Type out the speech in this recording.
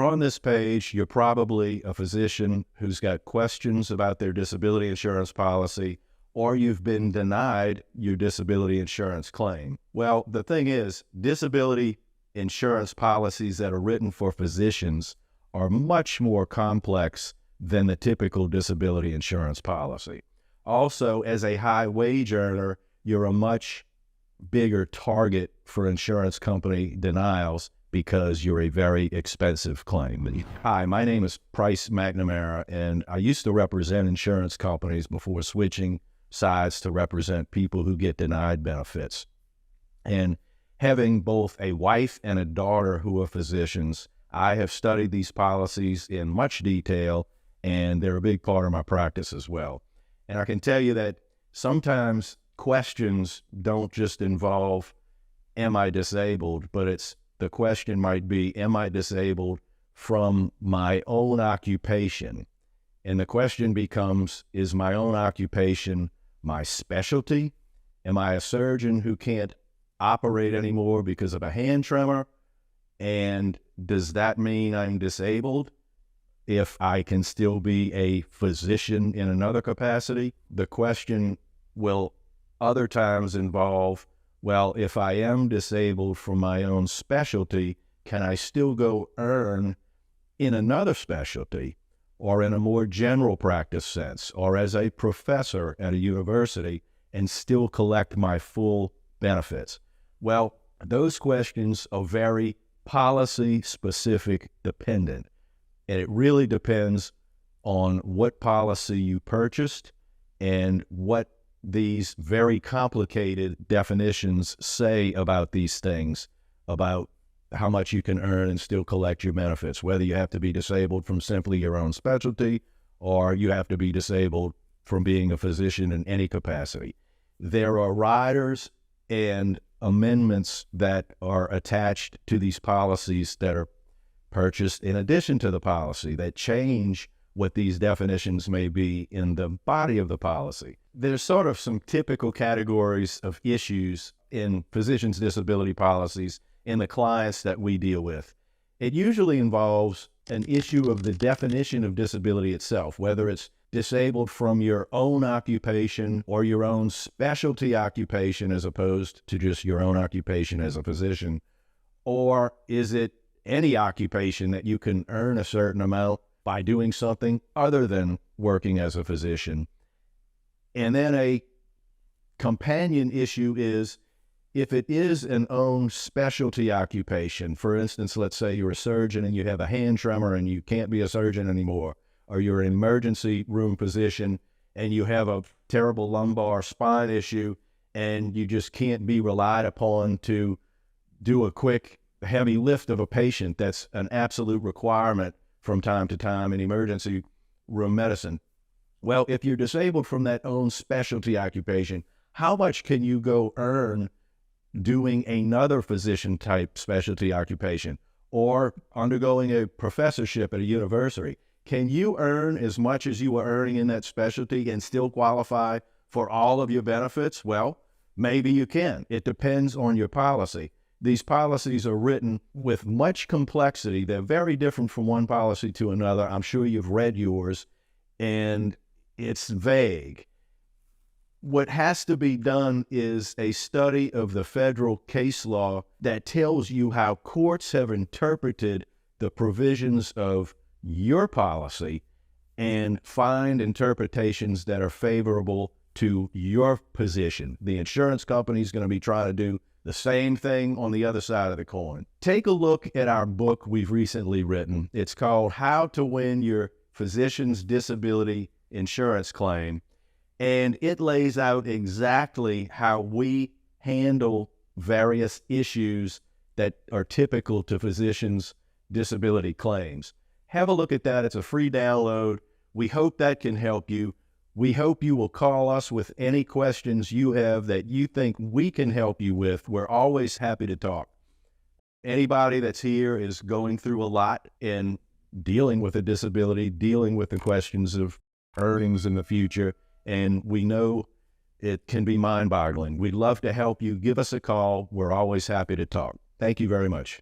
you're on this page, you're probably a physician who's got questions about their disability insurance policy, or you've been denied your disability insurance claim. Well, the thing is, disability insurance policies that are written for physicians are much more complex than the typical disability insurance policy. Also, as a high wage earner, you're a much bigger target for insurance company denials because you're a very expensive claim. Hi, my name is Price McNamara, and I used to represent insurance companies before switching sides to represent people who get denied benefits. And having both a wife and a daughter who are physicians, I have studied these policies in much detail, and they're a big part of my practice as well. And I can tell you that sometimes questions don't just involve, am I disabled? But the question might be, am I disabled from my own occupation? And the question becomes, is my own occupation my specialty? Am I a surgeon who can't operate anymore because of a hand tremor? And does that mean I'm disabled if I can still be a physician in another capacity? The question will other times involve, well, if I am disabled from my own specialty, can I still go earn in another specialty or in a more general practice sense or as a professor at a university and still collect my full benefits? Well, those questions are very policy-specific dependent, and it really depends on what policy you purchased and what these very complicated definitions say about these things, about how much you can earn and still collect your benefits, whether you have to be disabled from simply your own specialty or you have to be disabled from being a physician in any capacity. There are riders and amendments that are attached to these policies that are purchased in addition to the policy that change what these definitions may be in the body of the policy. There's sort of some typical categories of issues in physicians' disability policies in the clients that we deal with. It usually involves an issue of the definition of disability itself, whether it's disabled from your own occupation or your own specialty occupation as opposed to just your own occupation as a physician, or is it any occupation that you can earn a certain amount by doing something other than working as a physician. And then a companion issue is if it is an own specialty occupation. For instance, let's say you're a surgeon and you have a hand tremor and you can't be a surgeon anymore, or you're an emergency room physician and you have a terrible lumbar spine issue and you just can't be relied upon to do a quick heavy lift of a patient. That's an absolute requirement from time to time in emergency room medicine. Well, if you're disabled from that own specialty occupation, how much can you go earn doing another physician type specialty occupation or undergoing a professorship at a university? Can you earn as much as you were earning in that specialty and still qualify for all of your benefits? Well, maybe you can. It depends on your policy. These policies are written with much complexity. They're very different from one policy to another. I'm sure you've read yours, and it's vague. What has to be done is a study of the federal case law that tells you how courts have interpreted the provisions of your policy and find interpretations that are favorable to your position. The insurance company is going to be trying to do the same thing on the other side of the coin. Take a look at our book we've recently written. It's called How to Win Your Physician's Disability Insurance Claim, and it lays out exactly how we handle various issues that are typical to physicians' disability claims. Have a look at that. It's a free download. We hope that can help you. We hope you will call us with any questions you have that you think we can help you with. We're always happy to talk. Anybody that's here is going through a lot in dealing with a disability, dealing with the questions of earnings in the future, and we know it can be mind-boggling. We'd love to help you. Give us a call. We're always happy to talk. Thank you very much.